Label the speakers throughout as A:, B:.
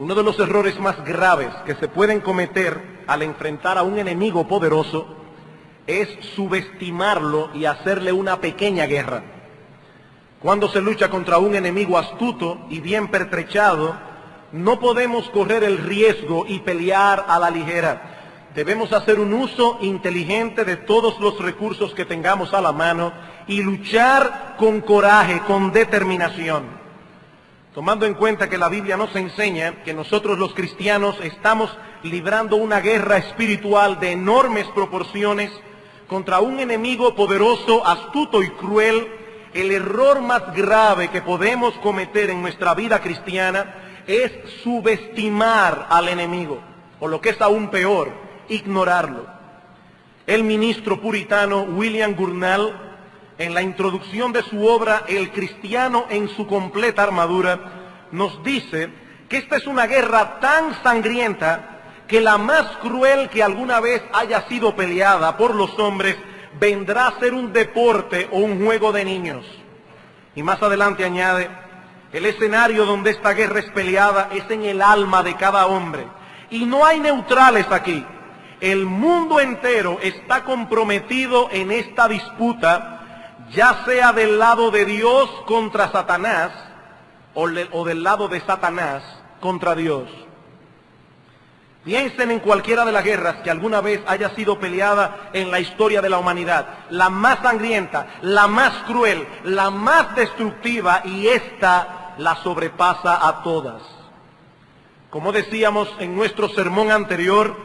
A: Uno de los errores más graves que se pueden cometer al enfrentar a un enemigo poderoso es subestimarlo y hacerle una pequeña guerra. Cuando se lucha contra un enemigo astuto y bien pertrechado, no podemos correr el riesgo y pelear a la ligera. Debemos hacer un uso inteligente de todos los recursos que tengamos a la mano y luchar con coraje, con determinación. Tomando en cuenta que la Biblia nos enseña que nosotros los cristianos estamos librando una guerra espiritual de enormes proporciones contra un enemigo poderoso, astuto y cruel, el error más grave que podemos cometer en nuestra vida cristiana es subestimar al enemigo, o lo que es aún peor, ignorarlo. El ministro puritano William Gurnall, en la introducción de su obra El cristiano en su completa armadura, nos dice que esta es una guerra tan sangrienta que la más cruel que alguna vez haya sido peleada por los hombres vendrá a ser un deporte o un juego de niños. Y más adelante añade, el escenario donde esta guerra es peleada es en el alma de cada hombre. Y no hay neutrales aquí. El mundo entero está comprometido en esta disputa, ya sea del lado de Dios contra Satanás o del lado de Satanás contra Dios. Piensen en cualquiera de las guerras que alguna vez haya sido peleada en la historia de la humanidad. La más sangrienta, la más cruel, la más destructiva, y esta la sobrepasa a todas. Como decíamos en nuestro sermón anterior,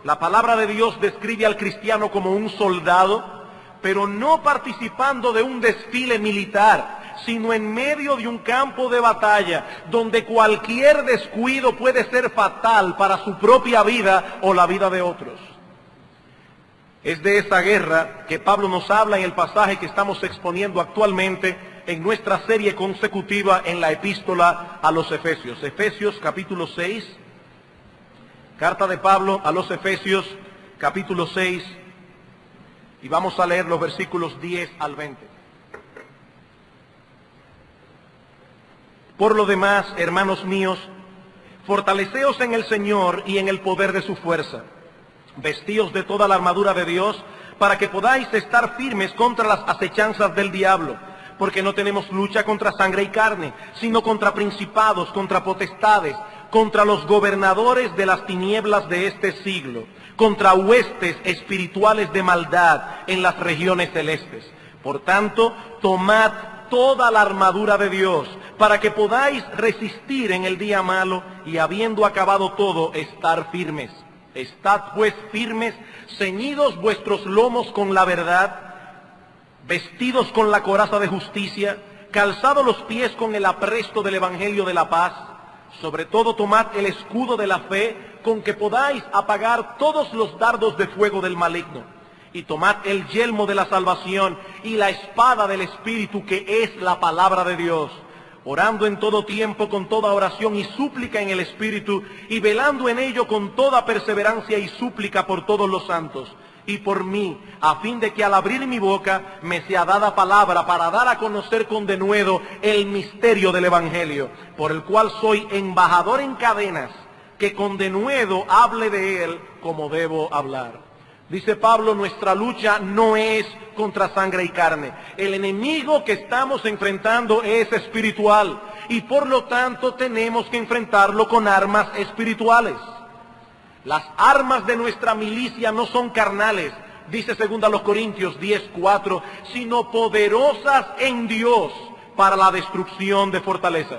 A: la palabra de Dios describe al cristiano como un soldado, pero no participando de un desfile militar, sino en medio de un campo de batalla, donde cualquier descuido puede ser fatal para su propia vida o la vida de otros. Es de esa guerra que Pablo nos habla en el pasaje que estamos exponiendo actualmente en nuestra serie consecutiva en la epístola a los Efesios. Efesios capítulo 6, carta de Pablo a los Efesios capítulo 6, y vamos a leer los versículos 10 al 20. Por lo demás, hermanos míos, fortaleceos en el Señor y en el poder de su fuerza. Vestíos de toda la armadura de Dios, para que podáis estar firmes contra las acechanzas del diablo, porque no tenemos lucha contra sangre y carne, sino contra principados, contra potestades, contra los gobernadores de las tinieblas de este siglo, contra huestes espirituales de maldad en las regiones celestes. Por tanto, tomad toda la armadura de Dios, para que podáis resistir en el día malo, y habiendo acabado todo, estar firmes. Estad pues firmes, ceñidos vuestros lomos con la verdad, vestidos con la coraza de justicia, calzados los pies con el apresto del evangelio de la paz. Sobre todo tomad el escudo de la fe, con que podáis apagar todos los dardos de fuego del maligno. Y tomad el yelmo de la salvación y la espada del Espíritu, que es la palabra de Dios, orando en todo tiempo con toda oración y súplica en el Espíritu, y velando en ello con toda perseverancia y súplica por todos los santos, y por mí, a fin de que al abrir mi boca me sea dada palabra para dar a conocer con denuedo el misterio del Evangelio, por el cual soy embajador en cadenas, que con denuedo hable de él como debo hablar. Dice Pablo, nuestra lucha no es contra sangre y carne. El enemigo que estamos enfrentando es espiritual, y por lo tanto tenemos que enfrentarlo con armas espirituales. Las armas de nuestra milicia no son carnales, dice 2 Corintios 10:4, sino poderosas en Dios para la destrucción de fortaleza.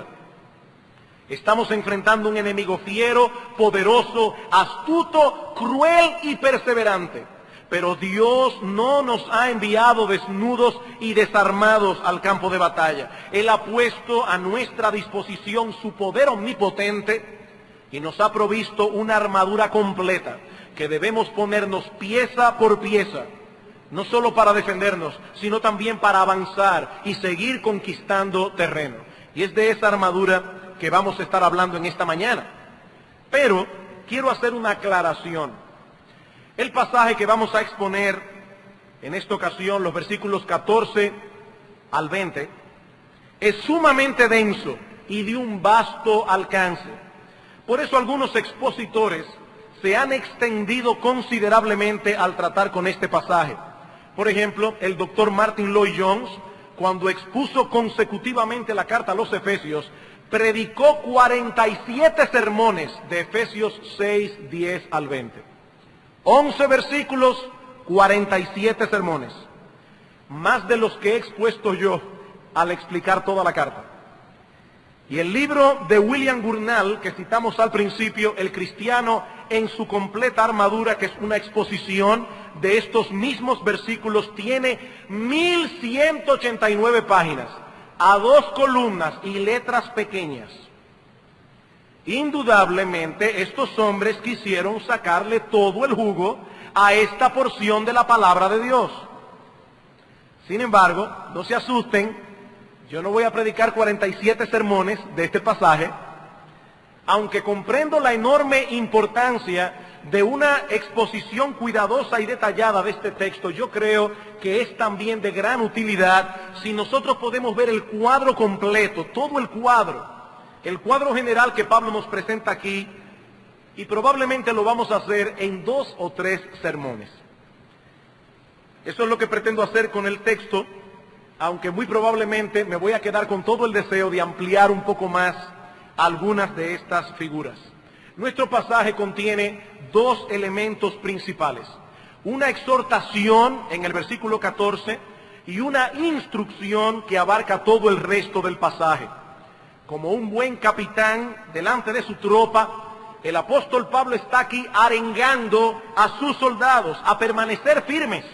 A: Estamos enfrentando un enemigo fiero, poderoso, astuto, cruel y perseverante. Pero Dios no nos ha enviado desnudos y desarmados al campo de batalla. Él ha puesto a nuestra disposición su poder omnipotente y nos ha provisto una armadura completa que debemos ponernos pieza por pieza, no solo para defendernos, sino también para avanzar y seguir conquistando terreno. Y es de esa armadura que vamos a estar hablando en esta mañana. Pero quiero hacer una aclaración. El pasaje que vamos a exponer en esta ocasión, los versículos 14 al 20, es sumamente denso y de un vasto alcance. Por eso algunos expositores se han extendido considerablemente al tratar con este pasaje. Por ejemplo, el doctor Martin Lloyd-Jones, cuando expuso consecutivamente la carta a los Efesios, predicó 47 sermones de Efesios 6, 10 al 20. 11 versículos, 47 sermones. Más de los que he expuesto yo al explicar toda la carta. Y el libro de William Gurnall, que citamos al principio, El cristiano en su completa armadura, que es una exposición de estos mismos versículos, tiene 1189 páginas, a 2 columnas y letras pequeñas. Indudablemente, estos hombres quisieron sacarle todo el jugo a esta porción de la palabra de Dios. Sin embargo, no se asusten, yo no voy a predicar 47 sermones de este pasaje, aunque comprendo la enorme importancia de una exposición cuidadosa y detallada de este texto. Yo creo que es también de gran utilidad si nosotros podemos ver el cuadro completo, todo el cuadro general que Pablo nos presenta aquí, y probablemente lo vamos a hacer en 2 o 3 sermones. Eso es lo que pretendo hacer con el texto, aunque muy probablemente me voy a quedar con todo el deseo de ampliar un poco más algunas de estas figuras. Nuestro pasaje contiene 2 elementos principales: una exhortación en el versículo 14 y una instrucción que abarca todo el resto del pasaje. Como un buen capitán delante de su tropa, el apóstol Pablo está aquí arengando a sus soldados a permanecer firmes,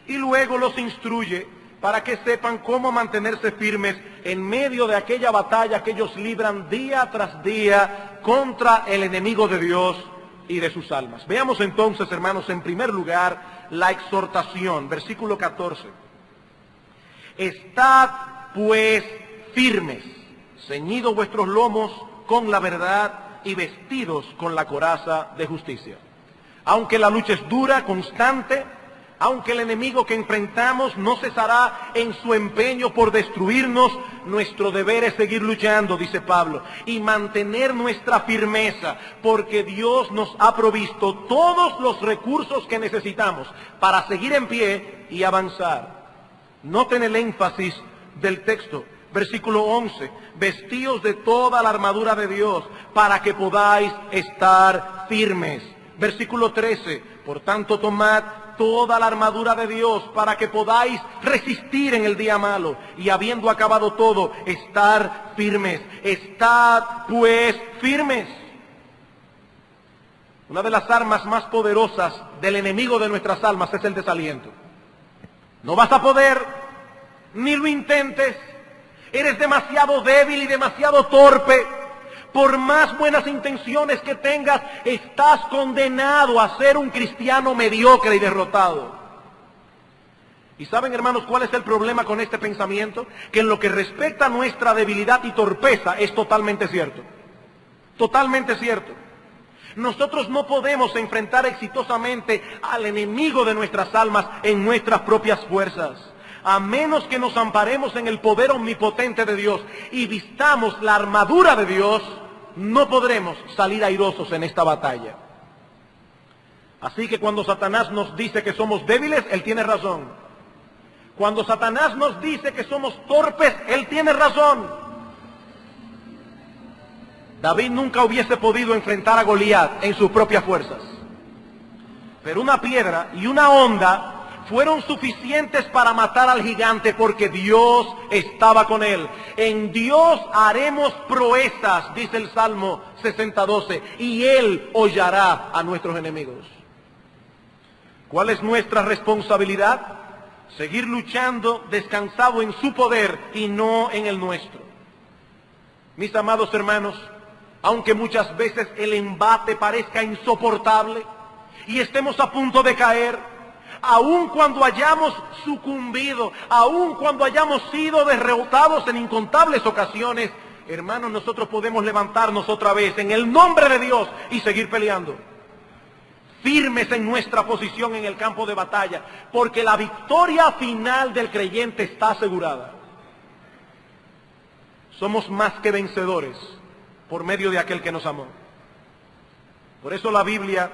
A: y luego los instruye para que sepan cómo mantenerse firmes en medio de aquella batalla que ellos libran día tras día contra el enemigo de Dios y de sus almas. Veamos entonces, hermanos, en primer lugar, la exhortación, versículo 14. Estad pues firmes, ceñidos vuestros lomos con la verdad y vestidos con la coraza de justicia. Aunque la lucha es dura, constante, aunque el enemigo que enfrentamos no cesará en su empeño por destruirnos, nuestro deber es seguir luchando, dice Pablo, y mantener nuestra firmeza, porque Dios nos ha provisto todos los recursos que necesitamos para seguir en pie y avanzar. Noten el énfasis del texto. Versículo 11, vestíos de toda la armadura de Dios para que podáis estar firmes. Versículo 13, por tanto tomad toda la armadura de Dios para que podáis resistir en el día malo y habiendo acabado todo, estar firmes. Estad pues firmes. Una de las armas más poderosas del enemigo de nuestras almas es el desaliento. No vas a poder, ni lo intentes. Eres demasiado débil y demasiado torpe. Por más buenas intenciones que tengas, estás condenado a ser un cristiano mediocre y derrotado. ¿Y saben, hermanos, cuál es el problema con este pensamiento? Que en lo que respecta a nuestra debilidad y torpeza es totalmente cierto. Totalmente cierto. Nosotros no podemos enfrentar exitosamente al enemigo de nuestras almas en nuestras propias fuerzas, a menos que nos amparemos en el poder omnipotente de Dios y vistamos la armadura de Dios. No podremos salir airosos en esta batalla. Así que cuando Satanás nos dice que somos débiles, él tiene razón. Cuando Satanás nos dice que somos torpes, él tiene razón. David nunca hubiese podido enfrentar a Goliat en sus propias fuerzas. Pero una piedra y una onda fueron suficientes para matar al gigante porque Dios estaba con él. En Dios haremos proezas, dice el Salmo 60:12, y Él hollará a nuestros enemigos. ¿Cuál es nuestra responsabilidad? Seguir luchando descansado en su poder y no en el nuestro. Mis amados hermanos, aunque muchas veces el embate parezca insoportable y estemos a punto de caer, aun cuando hayamos sucumbido, aun cuando hayamos sido derrotados en incontables ocasiones, hermanos, nosotros podemos levantarnos otra vez en el nombre de Dios y seguir peleando, firmes en nuestra posición en el campo de batalla, porque la victoria final del creyente está asegurada. Somos más que vencedores por medio de aquel que nos amó. Por eso la Biblia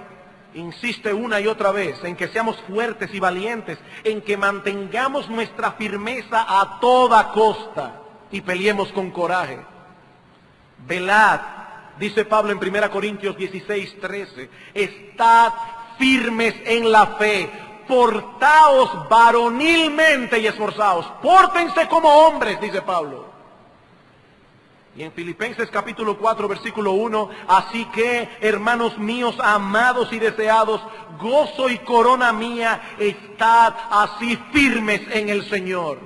A: insiste una y otra vez en que seamos fuertes y valientes, en que mantengamos nuestra firmeza a toda costa y peleemos con coraje. Velad, dice Pablo en 1 Corintios 16:13, estad firmes en la fe, portaos varonilmente y esforzaos, pórtense como hombres, dice Pablo. Y en Filipenses capítulo 4, versículo 1, así que, hermanos míos, amados y deseados, gozo y corona mía, estad así firmes en el Señor.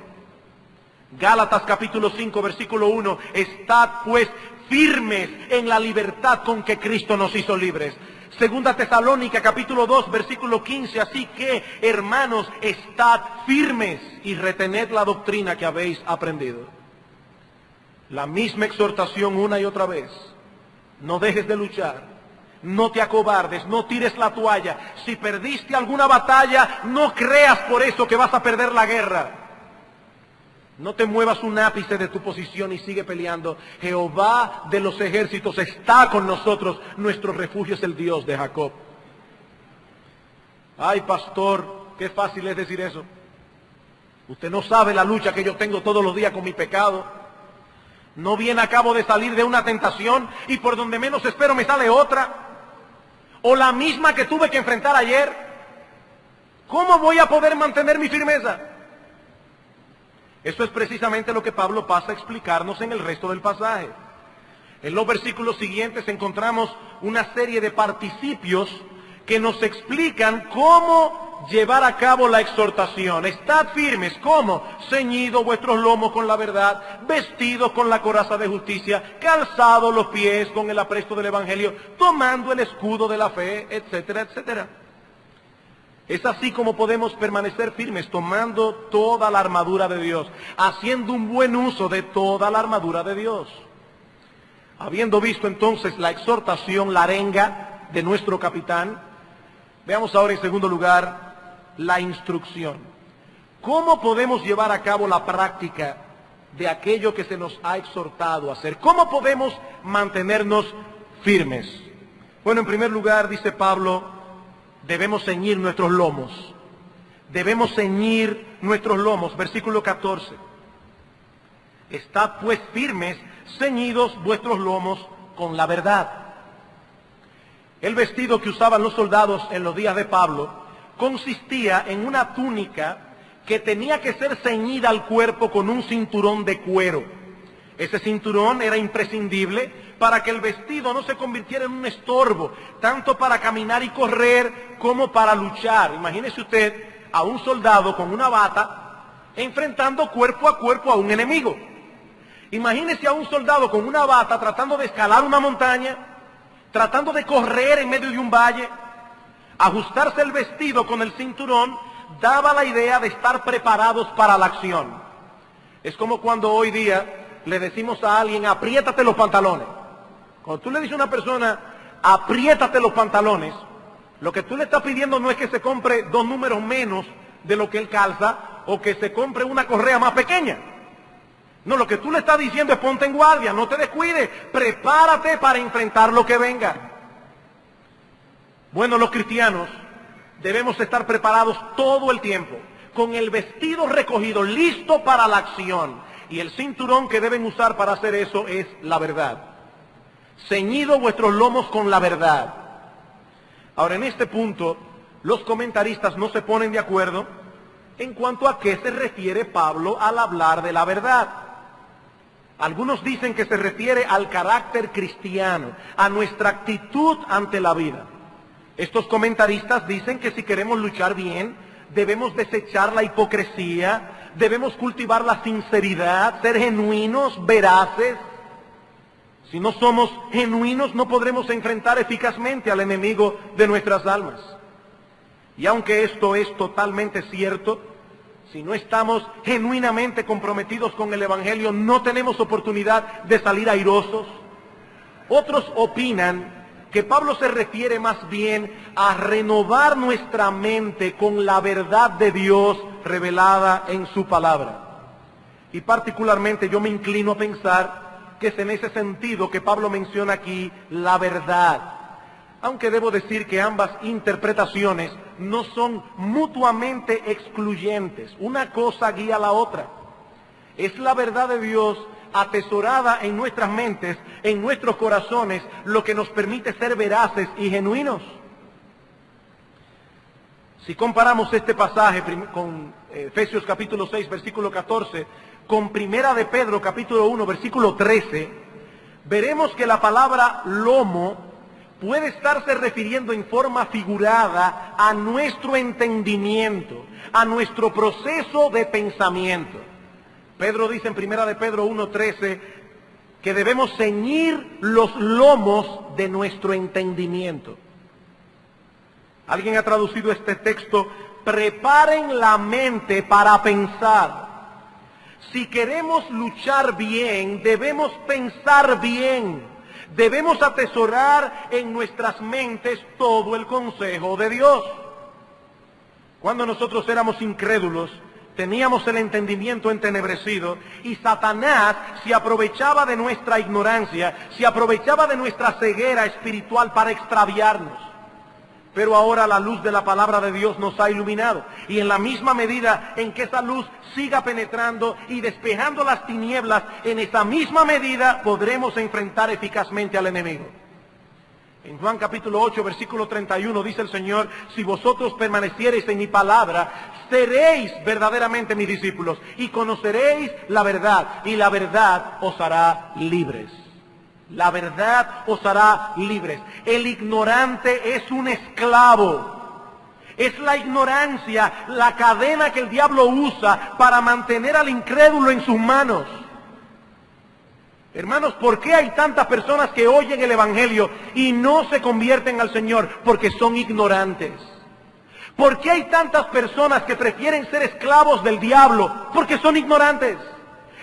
A: Gálatas capítulo 5, versículo 1, estad pues firmes en la libertad con que Cristo nos hizo libres. Segunda Tesalónica capítulo 2, versículo 15, así que, hermanos, estad firmes y retened la doctrina que habéis aprendido. La misma exhortación una y otra vez. No dejes de luchar, no te acobardes, no tires la toalla. Si perdiste alguna batalla, no creas por eso que vas a perder la guerra. No te muevas un ápice de tu posición y sigue peleando. Jehová de los ejércitos está con nosotros, nuestro refugio es el Dios de Jacob. Ay, pastor, qué fácil es decir eso. Usted no sabe la lucha que yo tengo todos los días con mi pecado. No bien acabo de salir de una tentación y por donde menos espero me sale otra. O la misma que tuve que enfrentar ayer. ¿Cómo voy a poder mantener mi firmeza? Eso es precisamente lo que Pablo pasa a explicarnos en el resto del pasaje. En los versículos siguientes encontramos una serie de participios que nos explican cómo llevar a cabo la exhortación. Estad firmes, ¿cómo? Ceñidos vuestros lomos con la verdad, vestidos con la coraza de justicia, calzados los pies con el apresto del Evangelio, tomando el escudo de la fe, etcétera, etcétera. Es así como podemos permanecer firmes, tomando toda la armadura de Dios, haciendo un buen uso de toda la armadura de Dios. Habiendo visto entonces la exhortación, la arenga de nuestro capitán, veamos ahora en segundo lugar la instrucción. ¿Cómo podemos llevar a cabo la práctica de aquello que se nos ha exhortado a hacer? ¿Cómo podemos mantenernos firmes? Bueno, en primer lugar, dice Pablo, debemos ceñir nuestros lomos. Debemos ceñir nuestros lomos. Versículo 14. Estad pues firmes, ceñidos vuestros lomos con la verdad. El vestido que usaban los soldados en los días de Pablo consistía en una túnica que tenía que ser ceñida al cuerpo con un cinturón de cuero. Ese cinturón era imprescindible para que el vestido no se convirtiera en un estorbo, tanto para caminar y correr como para luchar. Imagínese usted a un soldado con una bata enfrentando cuerpo a cuerpo a un enemigo. Imagínese a un soldado con una bata tratando de escalar una montaña, tratando de correr en medio de un valle. Ajustarse el vestido con el cinturón daba la idea de estar preparados para la acción. Es como cuando hoy día le decimos a alguien, apriétate los pantalones. Cuando tú le dices a una persona, apriétate los pantalones, lo que tú le estás pidiendo no es que se compre 2 números menos de lo que él calza o que se compre una correa más pequeña. No, lo que tú le estás diciendo es ponte en guardia, no te descuides, prepárate para enfrentar lo que venga. Bueno, los cristianos debemos estar preparados todo el tiempo, con el vestido recogido, listo para la acción. Y el cinturón que deben usar para hacer eso es la verdad. Ceñido vuestros lomos con la verdad. Ahora, en este punto, los comentaristas no se ponen de acuerdo en cuanto a qué se refiere Pablo al hablar de la verdad. Algunos dicen que se refiere al carácter cristiano, a nuestra actitud ante la vida. Estos comentaristas dicen que si queremos luchar bien, debemos desechar la hipocresía, debemos cultivar la sinceridad, ser genuinos, veraces. Si no somos genuinos, no podremos enfrentar eficazmente al enemigo de nuestras almas. Y aunque esto es totalmente cierto, si no estamos genuinamente comprometidos con el Evangelio, no tenemos oportunidad de salir airosos. Otros opinan que Pablo se refiere más bien a renovar nuestra mente con la verdad de Dios revelada en su palabra. Y particularmente yo me inclino a pensar que es en ese sentido que Pablo menciona aquí la verdad. Aunque debo decir que ambas interpretaciones no son mutuamente excluyentes. Una cosa guía a la otra. Es la verdad de Dios atesorada en nuestras mentes, en nuestros corazones, lo que nos permite ser veraces y genuinos. Si comparamos este pasaje con Efesios capítulo 6, versículo 14, con Primera de Pedro capítulo 1, versículo 13, veremos que la palabra lomo puede estarse refiriendo en forma figurada a nuestro entendimiento, a nuestro proceso de pensamiento. Pedro dice en Primera de Pedro 1:13 que debemos ceñir los lomos de nuestro entendimiento. Alguien ha traducido este texto: preparen la mente para pensar. Si queremos luchar bien, debemos pensar bien. Debemos atesorar en nuestras mentes todo el consejo de Dios. Cuando nosotros éramos incrédulos, teníamos el entendimiento entenebrecido y Satanás se aprovechaba de nuestra ignorancia, se aprovechaba de nuestra ceguera espiritual para extraviarnos. Pero ahora la luz de la palabra de Dios nos ha iluminado. Y en la misma medida en que esa luz siga penetrando y despejando las tinieblas, en esa misma medida podremos enfrentar eficazmente al enemigo. En Juan capítulo 8, versículo 31 dice el Señor: si vosotros permaneciereis en mi palabra, seréis verdaderamente mis discípulos y conoceréis la verdad, y la verdad os hará libres. La verdad os hará libres. El ignorante es un esclavo. Es la ignorancia la cadena que el diablo usa para mantener al incrédulo en sus manos. Hermanos, ¿por qué hay tantas personas que oyen el Evangelio y no se convierten al Señor? Porque son ignorantes. ¿Por qué hay tantas personas que prefieren ser esclavos del diablo? Porque son ignorantes.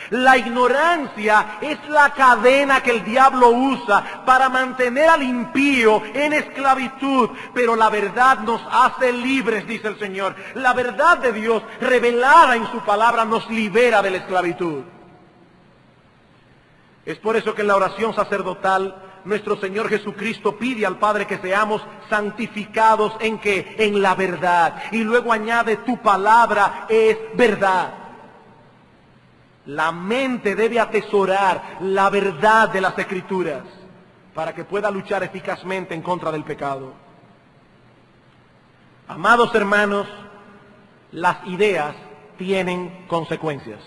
A: La ignorancia es la cadena que el diablo usa para mantener al impío en esclavitud, pero la verdad nos hace libres, dice el Señor. La verdad de Dios, revelada en su palabra, nos libera de la esclavitud. Es por eso que en la oración sacerdotal nuestro Señor Jesucristo pide al Padre que seamos santificados ¿en qué? En la verdad. Y luego añade: tu palabra es verdad. La mente debe atesorar la verdad de las Escrituras para que pueda luchar eficazmente en contra del pecado. Amados hermanos, las ideas tienen consecuencias.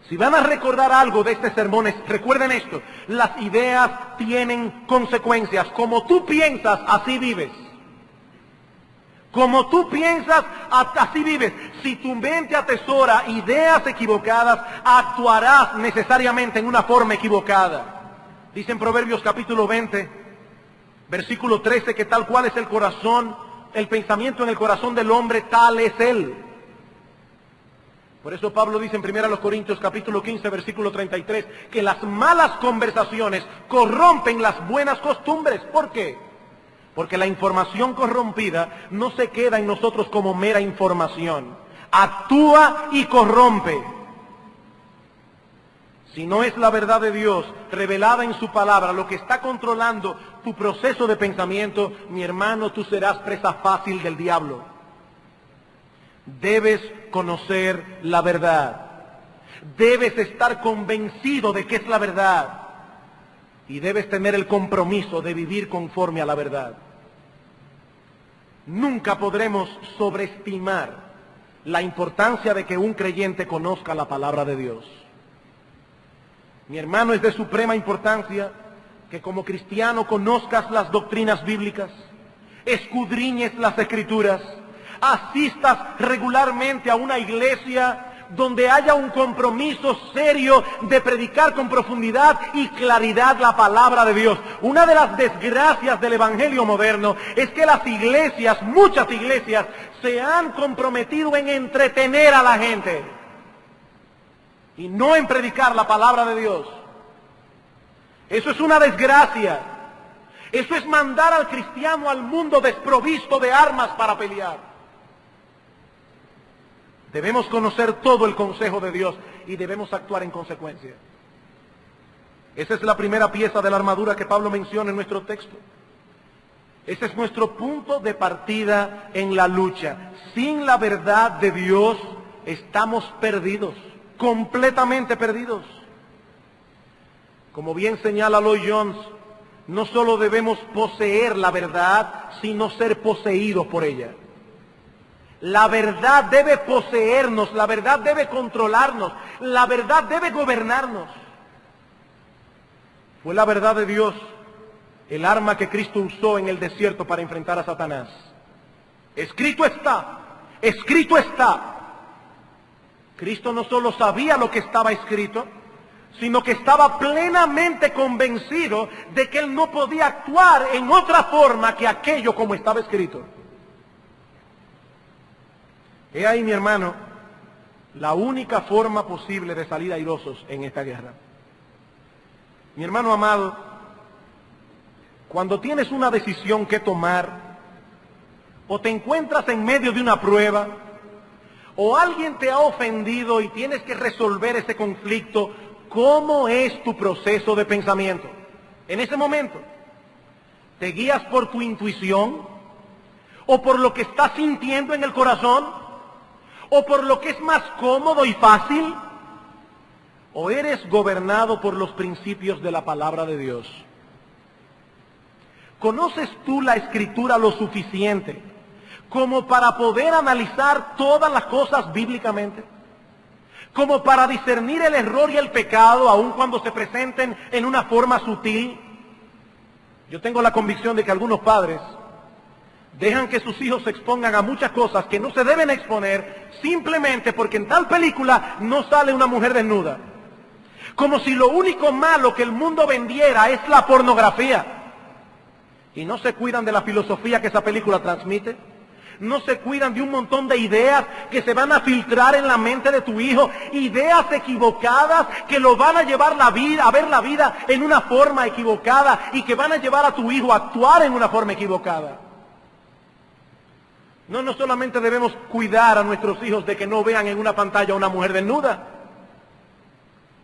A: Si van a recordar algo de este sermón, recuerden esto: las ideas tienen consecuencias. Como tú piensas, así vives. Como tú piensas, así vives. Si tu mente atesora ideas equivocadas, actuarás necesariamente en una forma equivocada. Dice en Proverbios capítulo 20, versículo 13, que tal cual es el corazón, el pensamiento en el corazón del hombre, tal es él. Por eso Pablo dice en 1 Corintios capítulo 15, versículo 33, que las malas conversaciones corrompen las buenas costumbres. ¿Por qué? Porque la información corrompida no se queda en nosotros como mera información. Actúa y corrompe. Si no es la verdad de Dios revelada en su palabra lo que está controlando tu proceso de pensamiento, mi hermano, tú serás presa fácil del diablo. Debes conocer la verdad. Debes estar convencido de que es la verdad. Y debes tener el compromiso de vivir conforme a la verdad. Nunca podremos sobreestimar la importancia de que un creyente conozca la palabra de Dios. Mi hermano, es de suprema importancia que como cristiano conozcas las doctrinas bíblicas, escudriñes las Escrituras, asistas regularmente a una iglesia donde haya un compromiso serio de predicar con profundidad y claridad la palabra de Dios. Una de las desgracias del evangelio moderno es que las iglesias, muchas iglesias, se han comprometido en entretener a la gente y no en predicar la palabra de Dios. Eso es una desgracia. Eso es mandar al cristiano al mundo desprovisto de armas para pelear. Debemos conocer todo el consejo de Dios y debemos actuar en consecuencia. Esa es la primera pieza de la armadura que Pablo menciona en nuestro texto. Ese es nuestro punto de partida en la lucha. Sin la verdad de Dios estamos perdidos, completamente perdidos. Como bien señala Lloyd Jones, no solo debemos poseer la verdad, sino ser poseídos por ella. La verdad debe poseernos, la verdad debe controlarnos, la verdad debe gobernarnos. Fue la verdad de Dios el arma que Cristo usó en el desierto para enfrentar a Satanás. Escrito está, escrito está. Cristo no solo sabía lo que estaba escrito, sino que estaba plenamente convencido de que él no podía actuar en otra forma que aquello como estaba escrito. He ahí, mi hermano, la única forma posible de salir airosos en esta guerra. Mi hermano amado, cuando tienes una decisión que tomar, o te encuentras en medio de una prueba, o alguien te ha ofendido y tienes que resolver ese conflicto, ¿cómo es tu proceso de pensamiento? En ese momento, ¿te guías por tu intuición? ¿O por lo que estás sintiendo en el corazón? ¿O por lo que es más cómodo y fácil? ¿O eres gobernado por los principios de la palabra de Dios? ¿Conoces tú la Escritura lo suficiente como para poder analizar todas las cosas bíblicamente? Como para discernir el error y el pecado, aun cuando se presenten en una forma sutil. Yo tengo la convicción de que algunos padres dejan que sus hijos se expongan a muchas cosas que no se deben exponer simplemente porque en tal película no sale una mujer desnuda. Como si lo único malo que el mundo vendiera es la pornografía. Y no se cuidan de la filosofía que esa película transmite. No se cuidan de un montón de ideas que se van a filtrar en la mente de tu hijo. Ideas equivocadas que lo van a llevar a ver la vida en una forma equivocada y que van a llevar a tu hijo a actuar en una forma equivocada. No solamente debemos cuidar a nuestros hijos de que no vean en una pantalla a una mujer desnuda.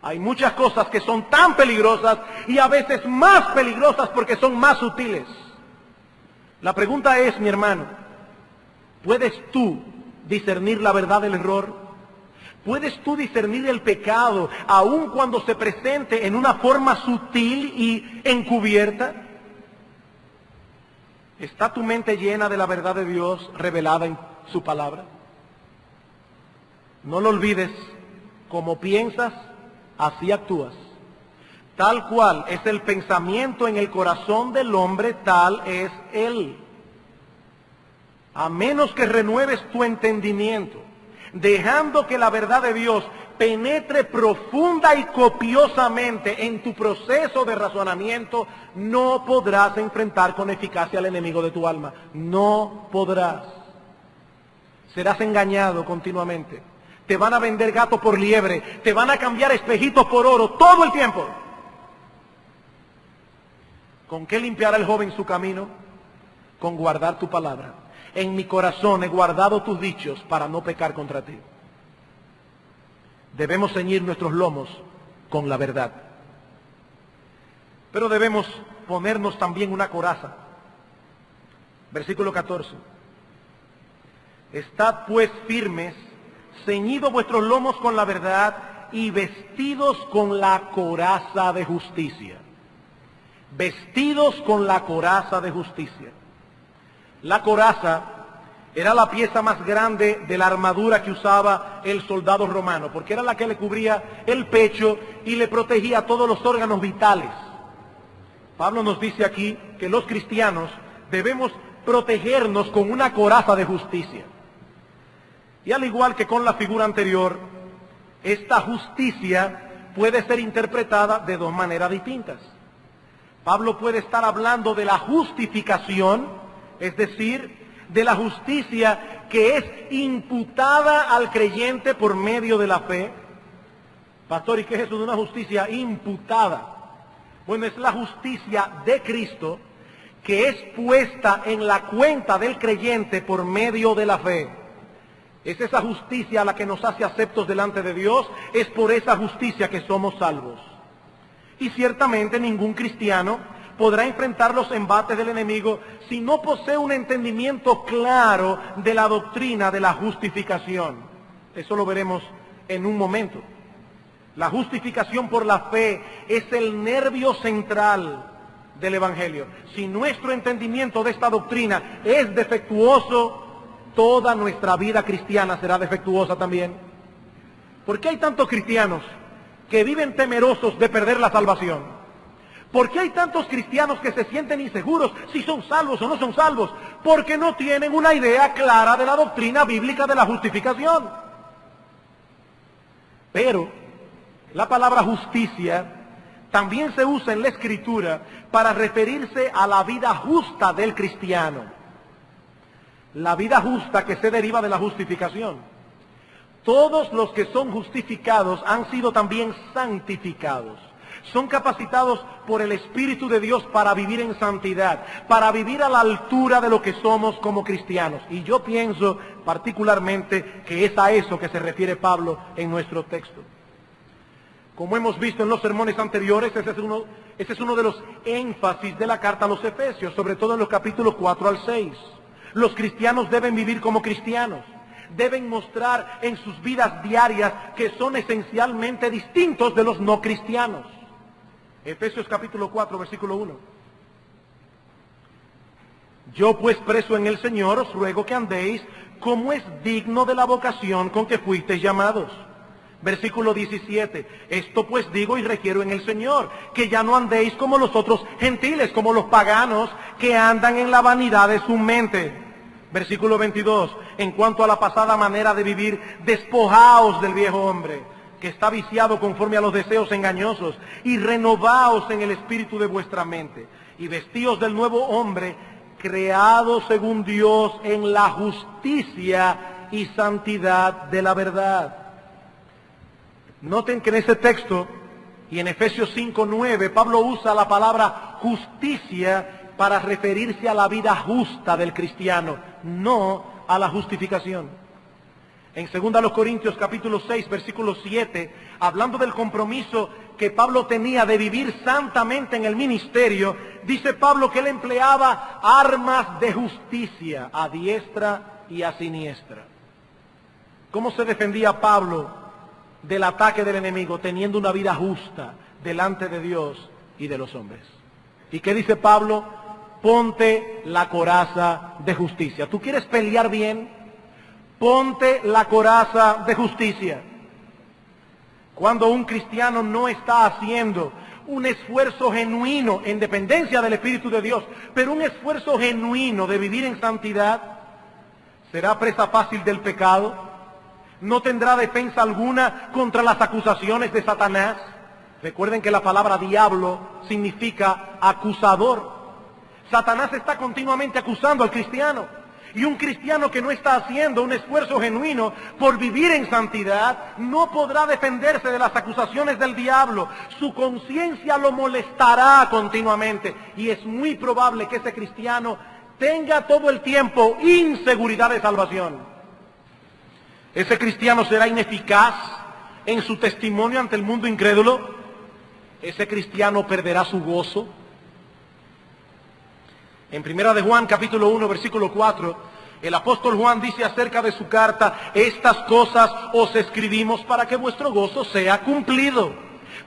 A: Hay muchas cosas que son tan peligrosas y a veces más peligrosas porque son más sutiles. La pregunta es, mi hermano, ¿puedes tú discernir la verdad del error? ¿Puedes tú discernir el pecado aun cuando se presente en una forma sutil y encubierta? ¿Está tu mente llena de la verdad de Dios revelada en su palabra? No lo olvides, como piensas, así actúas. Tal cual es el pensamiento en el corazón del hombre, tal es él. A menos que renueves tu entendimiento, dejando que la verdad de Dios penetre profunda y copiosamente en tu proceso de razonamiento, no podrás enfrentar con eficacia al enemigo de tu alma. No podrás. Serás engañado continuamente. Te van a vender gato por liebre, te van a cambiar espejitos por oro todo el tiempo. ¿Con qué limpiará el joven su camino? Con guardar tu palabra. En mi corazón he guardado tus dichos para no pecar contra ti. Debemos ceñir nuestros lomos con la verdad. Pero debemos ponernos también una coraza. Versículo 14. Estad pues firmes, ceñidos vuestros lomos con la verdad y vestidos con la coraza de justicia. Vestidos con la coraza de justicia. La coraza era la pieza más grande de la armadura que usaba el soldado romano, porque era la que le cubría el pecho y le protegía todos los órganos vitales. Pablo nos dice aquí que los cristianos debemos protegernos con una coraza de justicia. Y al igual que con la figura anterior, esta justicia puede ser interpretada de dos maneras distintas. Pablo puede estar hablando de la justificación, es decir, de la justicia que es imputada al creyente por medio de la fe. Pastor, ¿y qué es eso de una justicia imputada? Bueno, es la justicia de Cristo que es puesta en la cuenta del creyente por medio de la fe. Es esa justicia a la que nos hace aceptos delante de Dios, es por esa justicia que somos salvos. Y ciertamente ningún cristiano podrá enfrentar los embates del enemigo si no posee un entendimiento claro de la doctrina de la justificación. Eso lo veremos en un momento. La justificación por la fe es el nervio central del Evangelio. Si nuestro entendimiento de esta doctrina es defectuoso, toda nuestra vida cristiana será defectuosa también. ¿Por qué hay tantos cristianos que viven temerosos de perder la salvación? ¿Por qué hay tantos cristianos que se sienten inseguros si son salvos o no son salvos? Porque no tienen una idea clara de la doctrina bíblica de la justificación. Pero la palabra justicia también se usa en la Escritura para referirse a la vida justa del cristiano. La vida justa que se deriva de la justificación. Todos los que son justificados han sido también santificados. Son capacitados por el Espíritu de Dios para vivir en santidad, para vivir a la altura de lo que somos como cristianos. Y yo pienso particularmente que es a eso que se refiere Pablo en nuestro texto. Como hemos visto en los sermones anteriores, ese es uno de los énfasis de la carta a los Efesios, sobre todo en los capítulos 4 al 6. Los cristianos deben vivir como cristianos, deben mostrar en sus vidas diarias que son esencialmente distintos de los no cristianos. Efesios capítulo 4, versículo 1. Yo pues preso en el Señor os ruego que andéis como es digno de la vocación con que fuisteis llamados. Versículo 17, esto pues digo y requiero en el Señor, que ya no andéis como los otros gentiles, como los paganos que andan en la vanidad de su mente. Versículo 22, en cuanto a la pasada manera de vivir, despojaos del viejo hombre, que está viciado conforme a los deseos engañosos, y renovaos en el espíritu de vuestra mente, y vestíos del nuevo hombre, creado según Dios en la justicia y santidad de la verdad. Noten que en ese texto y en Efesios 5:9 Pablo usa la palabra justicia para referirse a la vida justa del cristiano, no a la justificación. En 2 Corintios capítulo 6, versículo 7, hablando del compromiso que Pablo tenía de vivir santamente en el ministerio, dice Pablo que él empleaba armas de justicia a diestra y a siniestra. ¿Cómo se defendía Pablo del ataque del enemigo? Teniendo una vida justa delante de Dios y de los hombres. ¿Y qué dice Pablo? Ponte la coraza de justicia. ¿Tú quieres pelear bien? Ponte la coraza de justicia. Cuando un cristiano no está haciendo un esfuerzo genuino en dependencia del Espíritu de Dios, pero un esfuerzo genuino de vivir en santidad, será presa fácil del pecado, no tendrá defensa alguna contra las acusaciones de Satanás. Recuerden que la palabra diablo significa acusador. Satanás está continuamente acusando al cristiano. Y un cristiano que no está haciendo un esfuerzo genuino por vivir en santidad, no podrá defenderse de las acusaciones del diablo. Su conciencia lo molestará continuamente. Y es muy probable que ese cristiano tenga todo el tiempo inseguridad de salvación. Ese cristiano será ineficaz en su testimonio ante el mundo incrédulo. Ese cristiano perderá su gozo. En 1 de Juan, capítulo 1, versículo 4, el apóstol Juan dice acerca de su carta: estas cosas os escribimos para que vuestro gozo sea cumplido,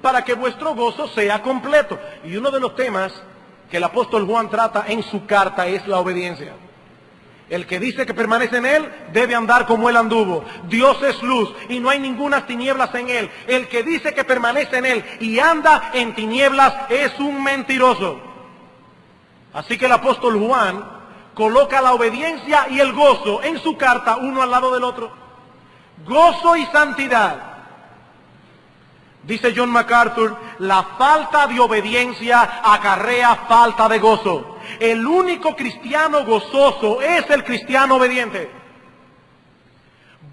A: para que vuestro gozo sea completo. Y uno de los temas que el apóstol Juan trata en su carta es la obediencia. El que dice que permanece en él debe andar como él anduvo. Dios es luz y no hay ninguna tinieblas en él. El que dice que permanece en él y anda en tinieblas es un mentiroso. Así que el apóstol Juan coloca la obediencia y el gozo en su carta uno al lado del otro. Gozo y santidad. Dice John MacArthur, la falta de obediencia acarrea falta de gozo. El único cristiano gozoso es el cristiano obediente.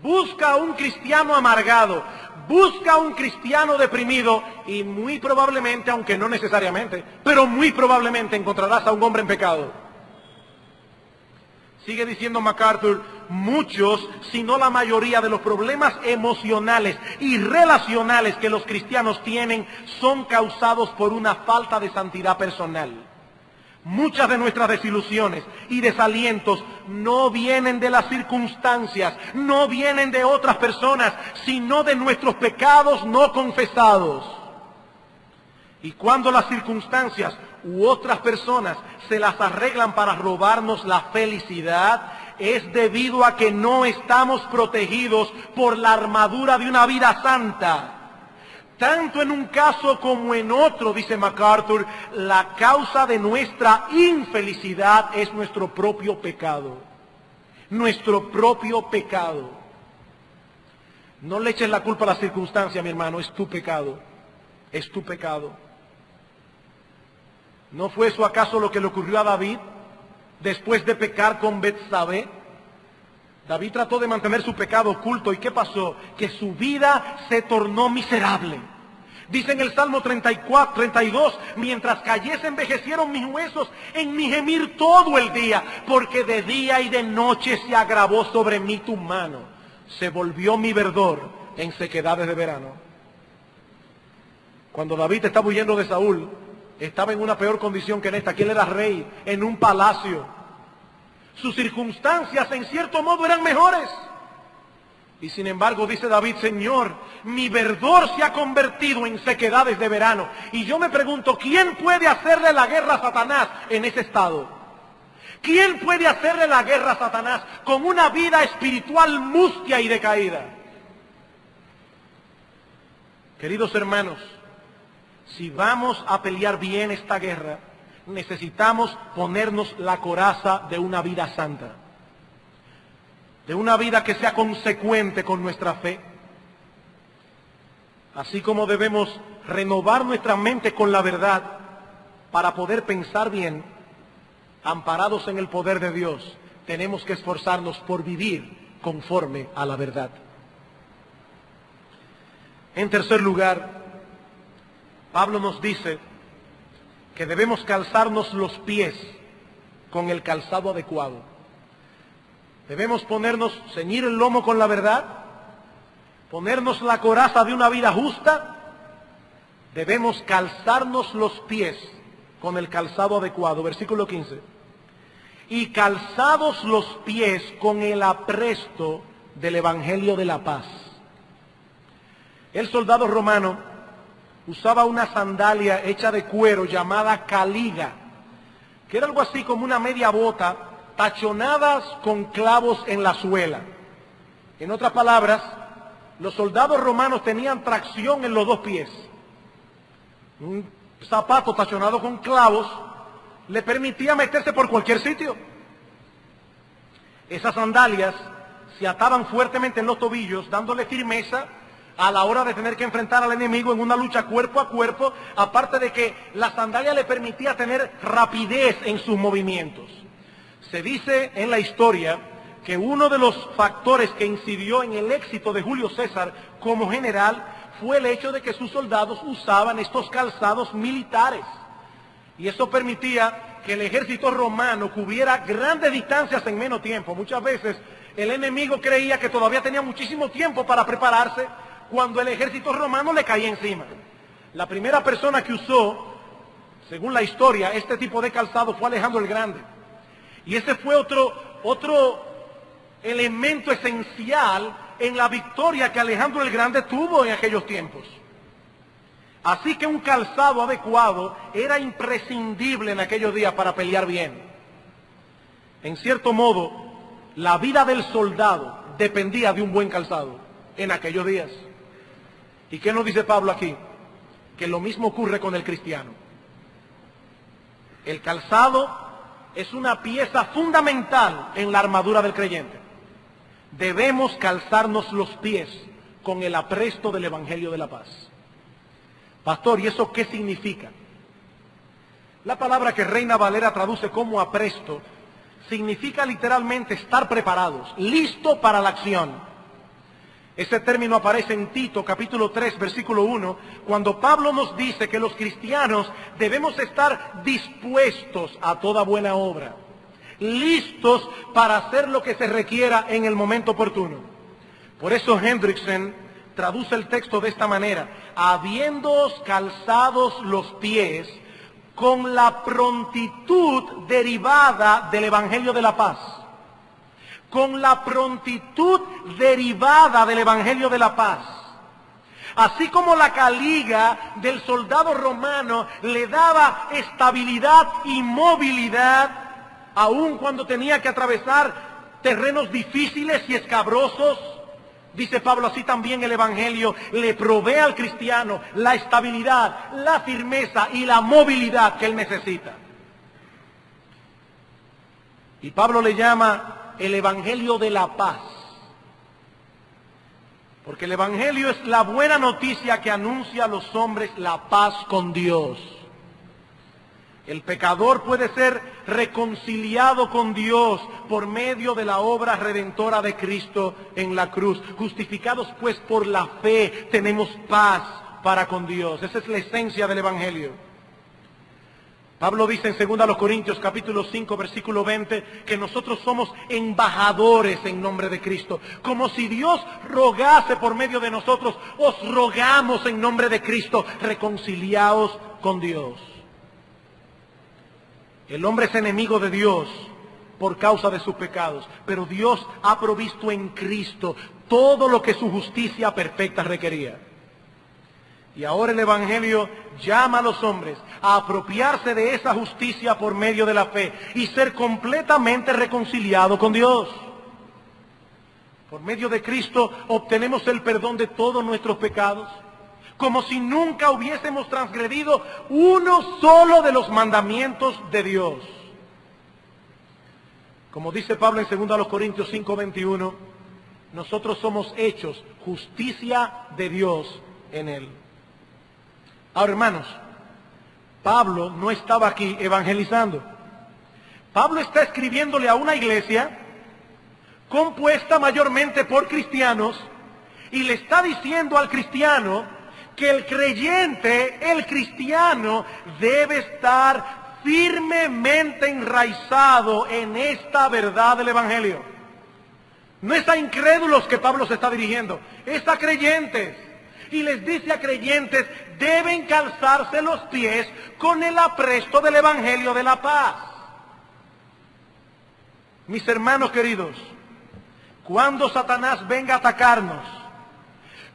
A: Busca a un cristiano amargado, busca a un cristiano deprimido y muy probablemente, aunque no necesariamente, pero muy probablemente encontrarás a un hombre en pecado. Sigue diciendo MacArthur, muchos, si no la mayoría de los problemas emocionales y relacionales que los cristianos tienen son causados por una falta de santidad personal. Muchas de nuestras desilusiones y desalientos no vienen de las circunstancias, no vienen de otras personas, sino de nuestros pecados no confesados. Y cuando las circunstancias u otras personas se las arreglan para robarnos la felicidad, es debido a que no estamos protegidos por la armadura de una vida santa. Tanto en un caso como en otro, dice MacArthur, la causa de nuestra infelicidad es nuestro propio pecado. Nuestro propio pecado. No le eches la culpa a la circunstancia, mi hermano, es tu pecado. Es tu pecado. ¿No fue eso acaso lo que le ocurrió a David después de pecar con Betsabé? David trató de mantener su pecado oculto. ¿Y qué pasó? Que su vida se tornó miserable. Dice en el Salmo 32, mientras cayese envejecieron mis huesos en mi gemir todo el día, porque de día y de noche se agravó sobre mí tu mano. Se volvió mi verdor en sequedades de verano. Cuando David estaba huyendo de Saúl, estaba en una peor condición que en esta, que él era rey en un palacio. Sus circunstancias en cierto modo eran mejores. Y sin embargo dice David, Señor, mi verdor se ha convertido en sequedades de verano. Y yo me pregunto, ¿quién puede hacerle la guerra a Satanás en ese estado? ¿Quién puede hacerle la guerra a Satanás con una vida espiritual mustia y decaída? Queridos hermanos, si vamos a pelear bien esta guerra, necesitamos ponernos la coraza de una vida santa, de una vida que sea consecuente con nuestra fe, así como debemos renovar nuestra mente con la verdad para poder pensar bien, amparados en el poder de Dios. Tenemos que esforzarnos por vivir conforme a la verdad. En tercer lugar, Pablo nos dice que debemos calzarnos los pies con el calzado adecuado. Debemos ceñir el lomo con la verdad, ponernos la coraza de una vida justa. Debemos calzarnos los pies con el calzado adecuado. Versículo 15. Y calzados los pies con el apresto del Evangelio de la paz. El soldado romano usaba una sandalia hecha de cuero llamada caliga, que era algo así como una media bota, tachonadas con clavos en la suela. En otras palabras, los soldados romanos tenían tracción en los dos pies. Un zapato tachonado con clavos le permitía meterse por cualquier sitio. Esas sandalias se ataban fuertemente en los tobillos, dándole firmeza a la hora de tener que enfrentar al enemigo en una lucha cuerpo a cuerpo, aparte de que la sandalia le permitía tener rapidez en sus movimientos. Se dice en la historia que uno de los factores que incidió en el éxito de Julio César como general fue el hecho de que sus soldados usaban estos calzados militares. Y eso permitía que el ejército romano cubriera grandes distancias en menos tiempo. Muchas veces el enemigo creía que todavía tenía muchísimo tiempo para prepararse, cuando el ejército romano le caía encima. La primera persona que usó, según la historia, este tipo de calzado fue Alejandro el Grande. Y ese fue otro elemento esencial en la victoria que Alejandro el Grande tuvo en aquellos tiempos. Así que un calzado adecuado era imprescindible en aquellos días para pelear bien. En cierto modo, la vida del soldado dependía de un buen calzado en aquellos días. ¿Y qué nos dice Pablo aquí? Que lo mismo ocurre con el cristiano. El calzado es una pieza fundamental en la armadura del creyente. Debemos calzarnos los pies con el apresto del Evangelio de la paz. Pastor, ¿y eso qué significa? La palabra que Reina Valera traduce como apresto significa literalmente estar preparados, listo para la acción. Ese término aparece en Tito, capítulo 3, versículo 1, cuando Pablo nos dice que los cristianos debemos estar dispuestos a toda buena obra, listos para hacer lo que se requiera en el momento oportuno. Por eso Hendrickson traduce el texto de esta manera: habiéndoos calzados los pies con la prontitud derivada del Evangelio de la paz. Con la prontitud derivada del Evangelio de la paz. Así como la caliga del soldado romano le daba estabilidad y movilidad, aun cuando tenía que atravesar terrenos difíciles y escabrosos, dice Pablo, así también el Evangelio le provee al cristiano la estabilidad, la firmeza y la movilidad que él necesita. Y Pablo le llama el Evangelio de la paz. Porque el Evangelio es la buena noticia que anuncia a los hombres la paz con Dios. El pecador puede ser reconciliado con Dios por medio de la obra redentora de Cristo en la cruz. Justificados pues por la fe, tenemos paz para con Dios. Esa es la esencia del Evangelio. Pablo dice en 2 Corintios capítulo 5 versículo 20 que nosotros somos embajadores en nombre de Cristo. Como si Dios rogase por medio de nosotros, os rogamos en nombre de Cristo, reconciliaos con Dios. El hombre es enemigo de Dios por causa de sus pecados, pero Dios ha provisto en Cristo todo lo que su justicia perfecta requería. Y ahora el Evangelio llama a los hombres a apropiarse de esa justicia por medio de la fe y ser completamente reconciliados con Dios. Por medio de Cristo obtenemos el perdón de todos nuestros pecados, como si nunca hubiésemos transgredido uno solo de los mandamientos de Dios. Como dice Pablo en 2 Corintios 5:21, nosotros somos hechos justicia de Dios en Él. Ahora, hermanos, Pablo no estaba aquí evangelizando. Pablo está escribiéndole a una iglesia compuesta mayormente por cristianos y le está diciendo al cristiano que el creyente, el cristiano, debe estar firmemente enraizado en esta verdad del Evangelio. No es a incrédulos que Pablo se está dirigiendo, es a creyentes. Y les dice a creyentes, deben calzarse los pies con el apresto del Evangelio de la paz. Mis hermanos queridos, cuando Satanás venga a atacarnos,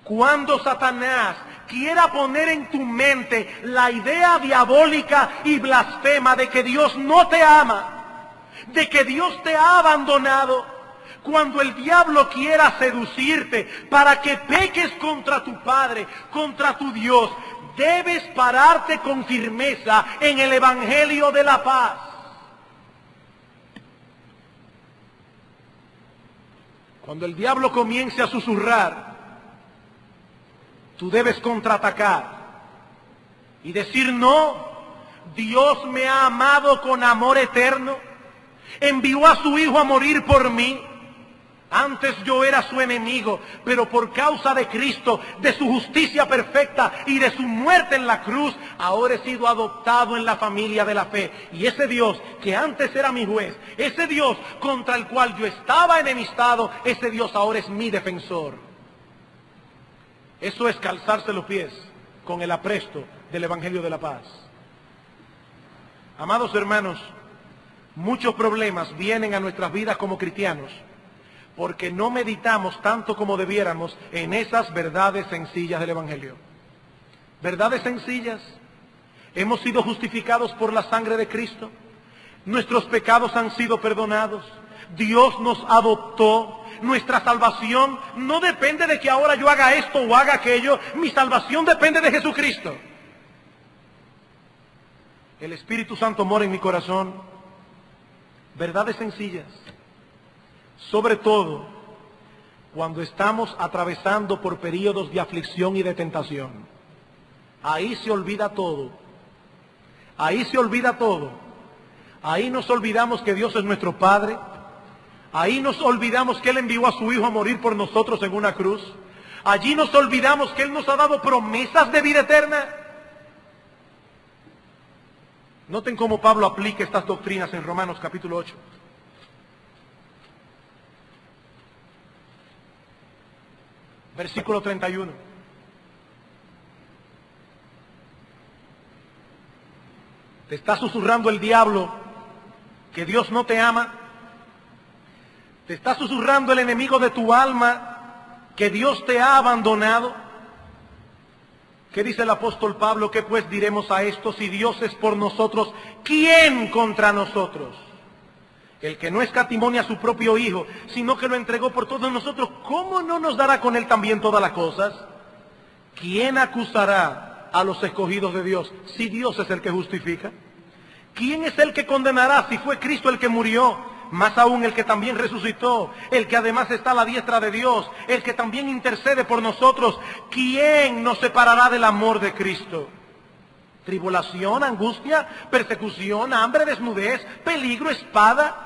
A: cuando Satanás quiera poner en tu mente la idea diabólica y blasfema de que Dios no te ama, de que Dios te ha abandonado, cuando el diablo quiera seducirte para que peques contra tu Padre, contra tu Dios, debes pararte con firmeza en el Evangelio de la paz. Cuando el diablo comience a susurrar, tú debes contraatacar y decir: no, Dios me ha amado con amor eterno, envió a su Hijo a morir por mí. Antes yo era su enemigo, pero por causa de Cristo, de su justicia perfecta y de su muerte en la cruz, ahora he sido adoptado en la familia de la fe. Y ese Dios que antes era mi juez, ese Dios contra el cual yo estaba enemistado, ese Dios ahora es mi defensor. Eso es calzarse los pies con el apresto del Evangelio de la paz. Amados hermanos, muchos problemas vienen a nuestras vidas como cristianos porque no meditamos tanto como debiéramos en esas verdades sencillas del Evangelio. Verdades sencillas. Hemos sido justificados por la sangre de Cristo. Nuestros pecados han sido perdonados. Dios nos adoptó. Nuestra salvación no depende de que ahora yo haga esto o haga aquello. Mi salvación depende de Jesucristo. El Espíritu Santo mora en mi corazón. Verdades sencillas. Sobre todo cuando estamos atravesando por periodos de aflicción y de tentación. Ahí se olvida todo. Ahí se olvida todo. Ahí nos olvidamos que Dios es nuestro Padre. Ahí nos olvidamos que Él envió a su Hijo a morir por nosotros en una cruz. Allí nos olvidamos que Él nos ha dado promesas de vida eterna. Noten cómo Pablo aplica estas doctrinas en Romanos capítulo 8. Versículo 31. Te está susurrando el diablo que Dios no te ama. Te está susurrando el enemigo de tu alma que Dios te ha abandonado. ¿Qué dice el apóstol Pablo? ¿Qué pues diremos a esto? Si Dios es por nosotros, ¿quién contra nosotros? El que no escatimó ni a su propio Hijo, sino que lo entregó por todos nosotros, ¿cómo no nos dará con Él también todas las cosas? ¿Quién acusará a los escogidos de Dios si Dios es el que justifica? ¿Quién es el que condenará si fue Cristo el que murió? Más aún el que también resucitó, el que además está a la diestra de Dios, el que también intercede por nosotros. ¿Quién nos separará del amor de Cristo? ¿Tribulación, angustia, persecución, hambre, desnudez, peligro, espada?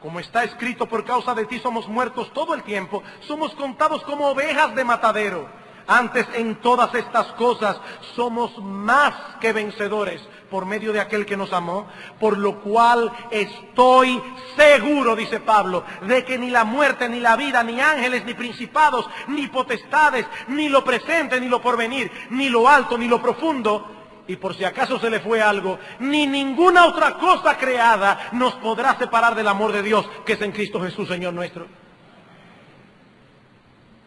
A: Como está escrito, por causa de ti somos muertos todo el tiempo, somos contados como ovejas de matadero. Antes en todas estas cosas somos más que vencedores por medio de aquel que nos amó, por lo cual estoy seguro, dice Pablo, de que ni la muerte, ni la vida, ni ángeles, ni principados, ni potestades, ni lo presente, ni lo porvenir, ni lo alto, ni lo profundo, y por si acaso se le fue algo, ni ninguna otra cosa creada nos podrá separar del amor de Dios que es en Cristo Jesús, Señor nuestro.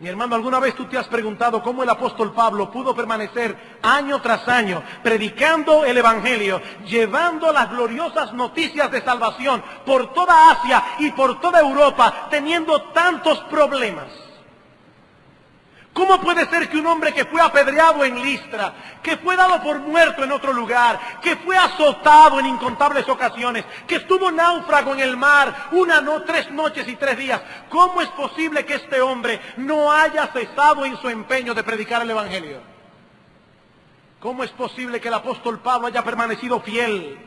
A: Mi hermano, ¿alguna vez tú te has preguntado cómo el apóstol Pablo pudo permanecer año tras año predicando el Evangelio, llevando las gloriosas noticias de salvación por toda Asia y por toda Europa, teniendo tantos problemas? ¿Cómo puede ser que un hombre que fue apedreado en Listra, que fue dado por muerto en otro lugar, que fue azotado en incontables ocasiones, que estuvo náufrago en el mar 3 noches y 3 días, cómo es posible que este hombre no haya cesado en su empeño de predicar el Evangelio? ¿Cómo es posible que el apóstol Pablo haya permanecido fiel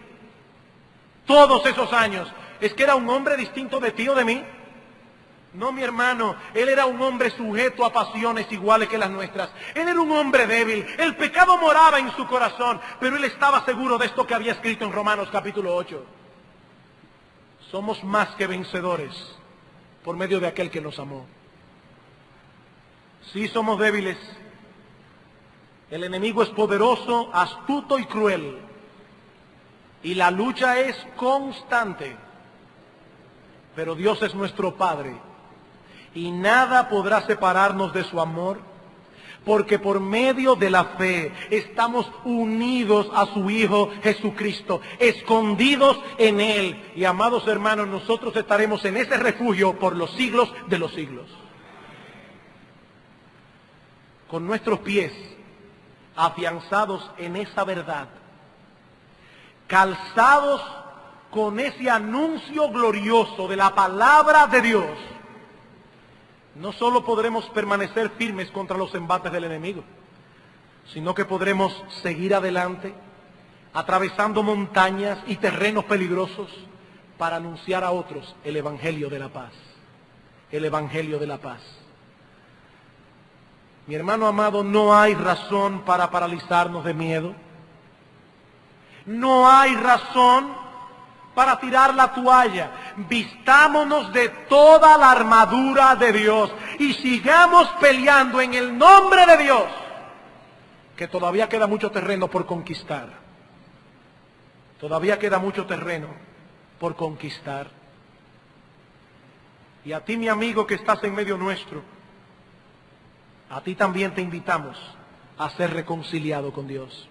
A: todos esos años? ¿Es que era un hombre distinto de ti o de mí? No, mi hermano, él era un hombre sujeto a pasiones iguales que las nuestras. Él era un hombre débil, el pecado moraba en su corazón, pero él estaba seguro de esto que había escrito en Romanos capítulo 8. Somos más que vencedores por medio de aquel que nos amó. Sí, somos débiles. El enemigo es poderoso, astuto y cruel. Y la lucha es constante. Pero Dios es nuestro Padre. Y nada podrá separarnos de su amor, porque por medio de la fe estamos unidos a su Hijo Jesucristo, escondidos en Él. Y amados hermanos, nosotros estaremos en ese refugio por los siglos de los siglos. Con nuestros pies afianzados en esa verdad, calzados con ese anuncio glorioso de la palabra de Dios, no solo podremos permanecer firmes contra los embates del enemigo, sino que podremos seguir adelante, atravesando montañas y terrenos peligrosos para anunciar a otros el Evangelio de la paz. El Evangelio de la paz. Mi hermano amado, no hay razón para paralizarnos de miedo. No hay razón para tirar la toalla. Vistámonos de toda la armadura de Dios y sigamos peleando en el nombre de Dios, que todavía queda mucho terreno por conquistar. Todavía queda mucho terreno por conquistar. Y a ti, mi amigo, que estás en medio nuestro, a ti también te invitamos a ser reconciliado con Dios.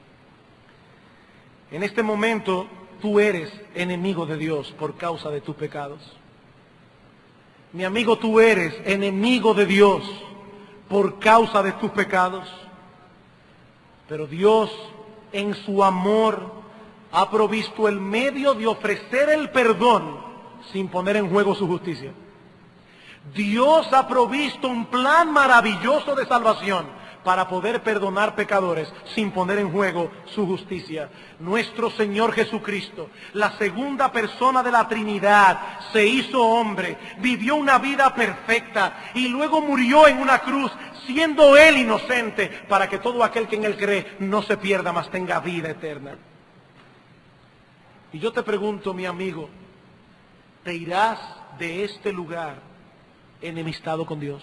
A: En este momento tú eres enemigo de Dios por causa de tus pecados. Mi amigo, tú eres enemigo de Dios por causa de tus pecados. Pero Dios, en su amor, ha provisto el medio de ofrecer el perdón sin poner en juego su justicia. Dios ha provisto un plan maravilloso de salvación para poder perdonar pecadores sin poner en juego su justicia. Nuestro Señor Jesucristo, la segunda persona de la Trinidad, se hizo hombre, vivió una vida perfecta y luego murió en una cruz, siendo Él inocente, para que todo aquel que en Él cree no se pierda, mas tenga vida eterna. Y yo te pregunto, mi amigo, ¿te irás de este lugar enemistado con Dios?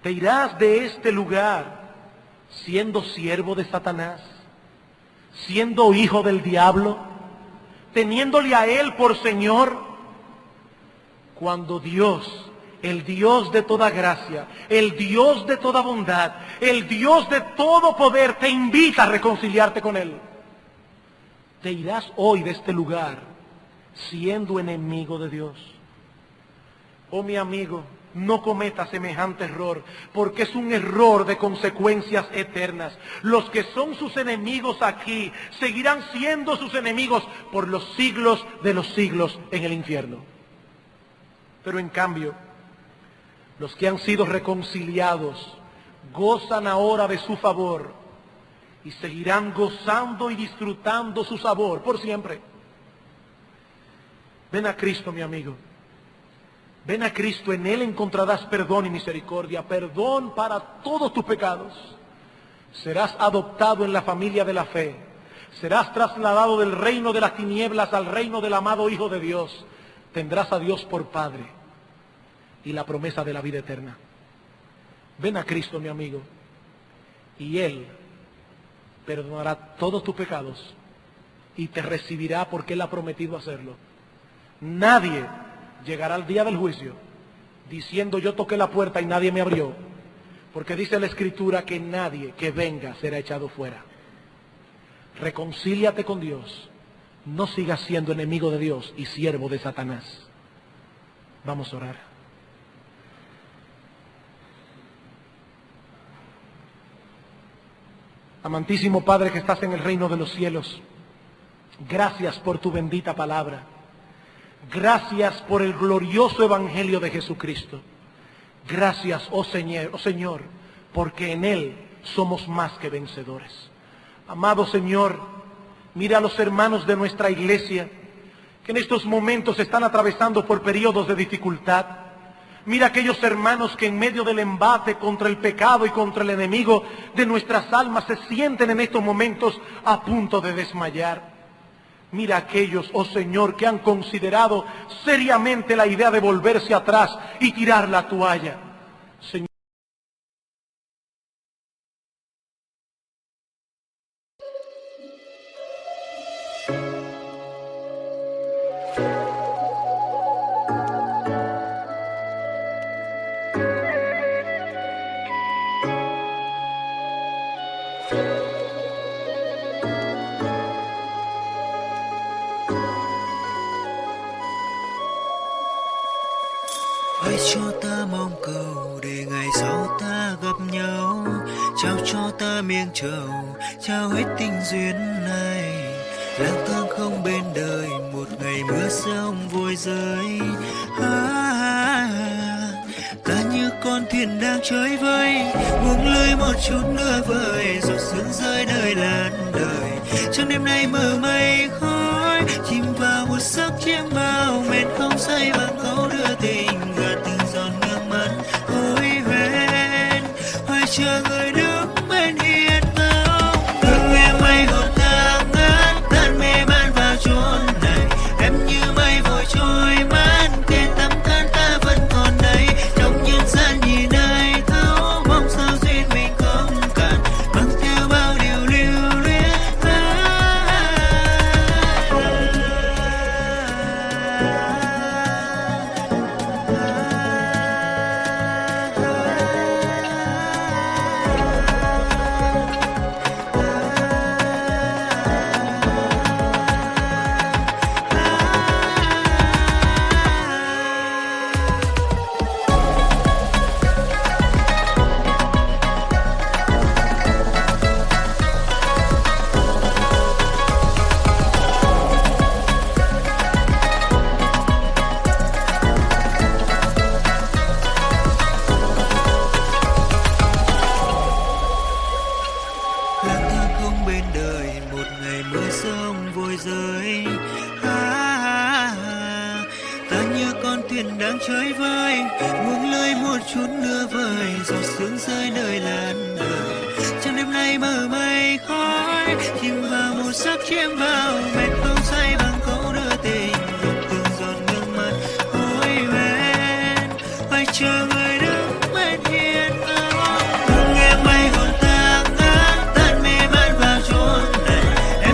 A: ¿Te irás de este lugar siendo siervo de Satanás? siendo hijo del diablo, teniéndole a él por Señor, cuando Dios, el Dios de toda gracia, el Dios de toda bondad, el Dios de todo poder, te invita a reconciliarte con Él? Te irás hoy de este lugar siendo enemigo de Dios. Oh, mi amigo, no cometa semejante error, porque es un error de consecuencias eternas. Los que son sus enemigos aquí seguirán siendo sus enemigos por los siglos de los siglos en el infierno. Pero en cambio, los que han sido reconciliados gozan ahora de su favor y seguirán gozando y disfrutando su sabor por siempre. Ven a Cristo, mi amigo. Ven a Cristo, en Él encontrarás perdón y misericordia, perdón para todos tus pecados. Serás adoptado en la familia de la fe. Serás trasladado del reino de las tinieblas al reino del amado Hijo de Dios. Tendrás a Dios por Padre y la promesa de la vida eterna. Ven a Cristo, mi amigo, y Él perdonará todos tus pecados y te recibirá porque Él ha prometido hacerlo. Nadie llegará al día del juicio diciendo: yo toqué la puerta y nadie me abrió, porque dice la Escritura que nadie que venga será echado fuera. Reconcíliate con Dios, no sigas siendo enemigo de Dios y siervo de Satanás. Vamos a orar. Amantísimo Padre que estás en el reino de los cielos, gracias por tu bendita palabra. Gracias por el glorioso evangelio de Jesucristo. Gracias, oh Señor, porque en Él somos más que vencedores. Amado Señor, mira a los hermanos de nuestra iglesia que en estos momentos están atravesando por periodos de dificultad. Mira a aquellos hermanos que en medio del embate contra el pecado y contra el enemigo de nuestras almas se sienten en estos momentos a punto de desmayar. Mira a aquellos, oh Señor, que han considerado seriamente la idea de volverse atrás y tirar la toalla. Señor,
B: hãy cho ta mong cầu để ngày sau ta gặp nhau, trao cho ta miếng trầu, trao hết tình duyên này. Lang thang không bên đời, một ngày mưa rông vội rơi. Ta như con thuyền đang trôi vơi, buông lơi một chút nữa vời, giọt sương rơi nơi làn đời. Trong đêm nay mờ mây khói, chìm vào một giấc chiêm bao, mệt không say bằng câu đưa tình, gạt từng giọt nước mắt hối hẹn, hoài chờ người đứng bên hiên ngang. Hương em mây hồn thang ngát, tan mê man vào chốn này, em như mây vội trôi mất, kể tấm thân ta vẫn còn đây. Trong nhân gian nhìn ai thấu, mong sao duyên mình không cạn, mang theo bao điều lưu luyến. Lang thang không bên đời, một ngày mưa rông vội rơi. Ta như con thuyền đang trôi vơi, buông lơi một chút nữa vời, giọt sương rơi nơi làn đời. Trong đêm nay mờ mây khói, chìm vào một giấc chiêm bao, mệt không say bằng câu đưa tình, gạt từng giọt nước mắt hối hẹn, hoài chờ người đứng bên hiên ngang. Hương em mây hồn thang ngát, tan mê man vào chốn này,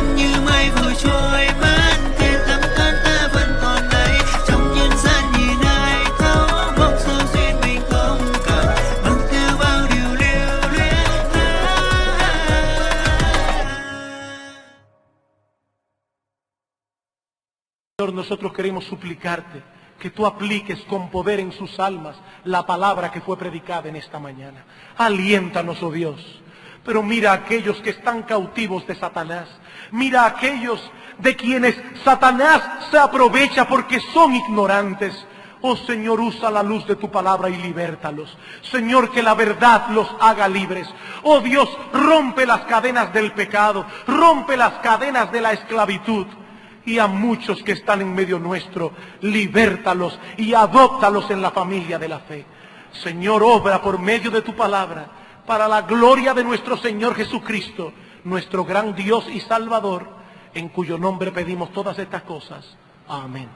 A: Señor, nosotros queremos suplicarte que tú apliques con poder en sus almas la palabra que fue predicada en esta mañana. Aliéntanos, oh Dios. Pero mira a aquellos que están cautivos de Satanás. Mira a aquellos de quienes Satanás se aprovecha porque son ignorantes. Oh Señor, usa la luz de tu palabra y libértalos. Señor, que la verdad los haga libres. Oh Dios, rompe las cadenas del pecado, rompe las cadenas de la esclavitud. Y a muchos que están en medio nuestro, libértalos y adóptalos en la familia de la fe. Señor, obra por medio de tu palabra, para la gloria de nuestro Señor Jesucristo, nuestro gran Dios y Salvador, en cuyo nombre pedimos todas estas cosas. Amén.